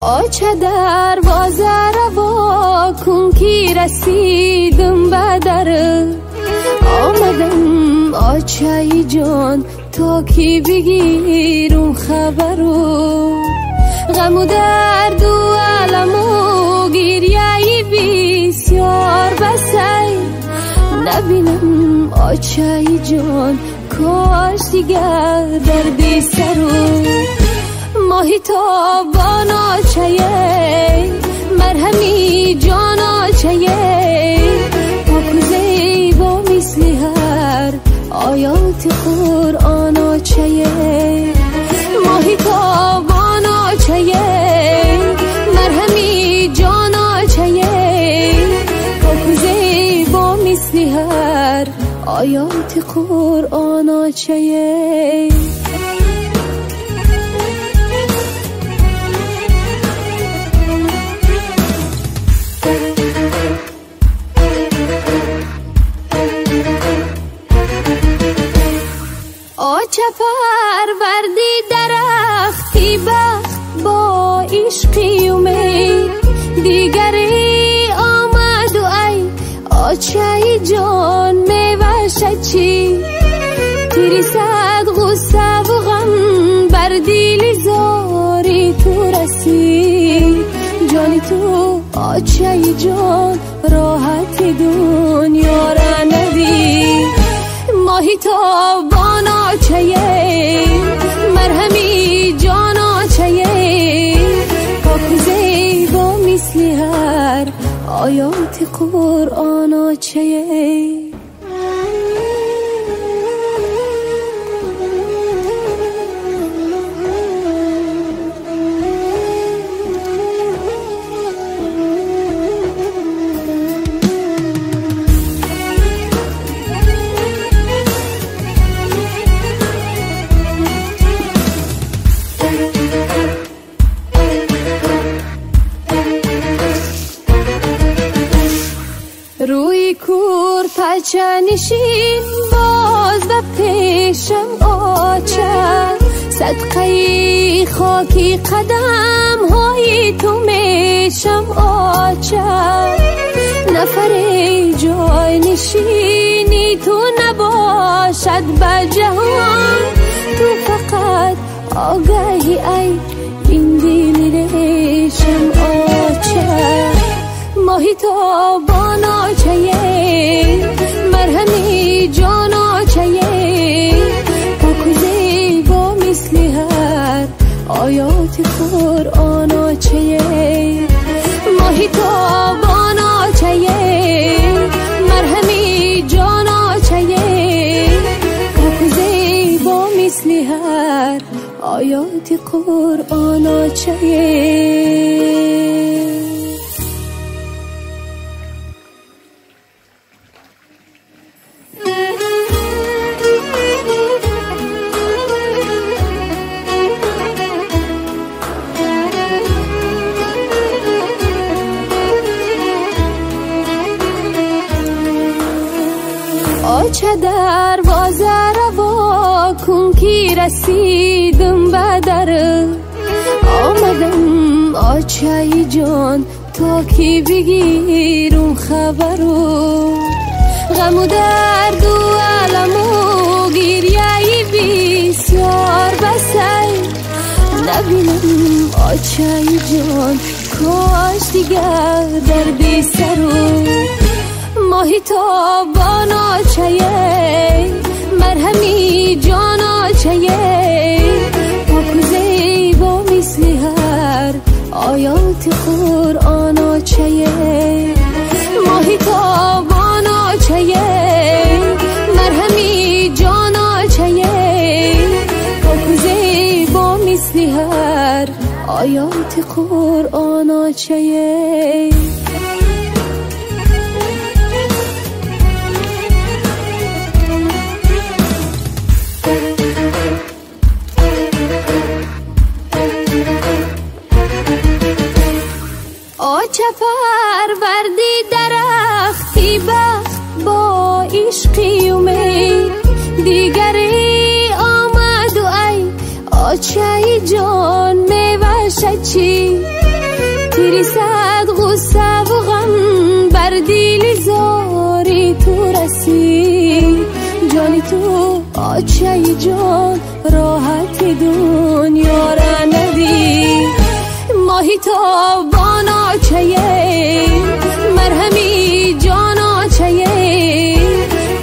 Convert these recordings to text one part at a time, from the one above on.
آچه دروازه رو وا کن که رسیدم به در آمدم آچه جان تا که بگیرم خبرو غم و درد و علم و گریه بسیار بسی نبینم آچه جان کاش دیگر دردی سرو ماهی تابان آچه مرهمی جان آچه پاک و زیبا مثل هر آیات قرآن آچه ماهی تابان آچه مرهمی جان آچه پاک و زیبا مثل هر آیات قرآن آچه آچه پروردی درختی بخت با عشقی امید دیگری آمد و ای آچه جان میوه چی تریسد غصه و غم بر دل زاری تو رسید جانی تو آچه جان راحت دنیا را ندید ماهی تابان آچه مرهمی جان آچه پاک و زیبا مثل هر آیات قرآن آچه روی کور پچه نشین باز و پیشم آچه صدقه خاکی قدم های تو میشم آچه نفر جای نشینی تو نباشد به جهان تو فقط آگاهی ای این دل ریشم آچه ماهی تابان آچه مرهمی جان آچه پاک و زیبا مثل هر آیات قرآن آچه ماهی تابان آچه مرهمی جان آچه پاک و زیبا مثل هر آیات قرآن آچه آچه دروازه رو وا کن که رسیدم به در آمدم آچه جان تا که بگیرم خبرو غم و درد و علم و گریه بسیار بسی نبینم آچه جان کاش دیگر دردی سرو ماهی تابان آچه مرهمی جان آچه پاک و زیبا مثل هر آیات قرآن آچه ماهی تابان آچه مرهمی جان آچه پاک و زیبا مثل هر آیات قرآن آچه آچه پروردی درختی بخت با عشقی امید دیگری آمد و ای آچه جان میوه چی صد غصه و غم بر دیل زاری تو رسید جانی تو آچه جان راحت دنیا را ندید ماهی تا بان آچه مرهمی جان آچه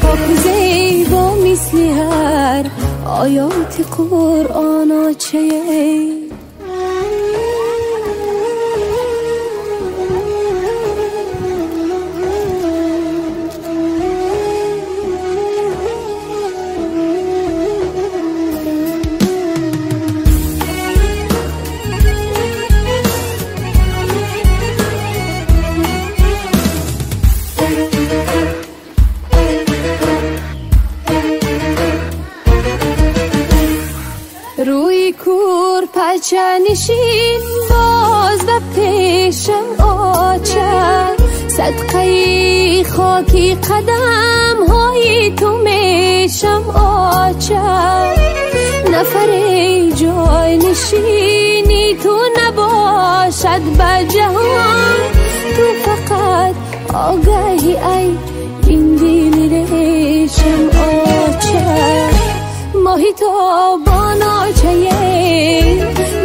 پاک و زیبا مثل هر آیات قرآن آچه روی کور پچنشین باز و پیشم آچه صدقه خاکی قدم های تو میشم آچه نفر جای نشینی تو نباشد به جهان تو فقط آگهی ای این دل ریشم آچه ماهی تا بان آچه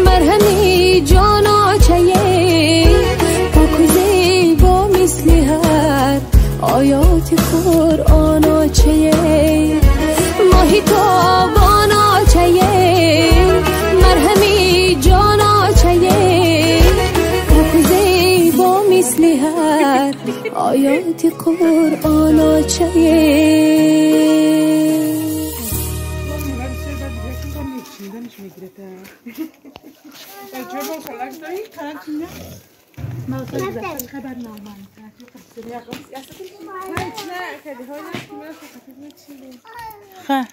مرهمی جان آچه پاک و زیبا مثل هر آیات قرآن آچه ماهی تا بان آچه مرهمی جان آچه پاک و زیبا مثل هر آیات قرآن آچه خب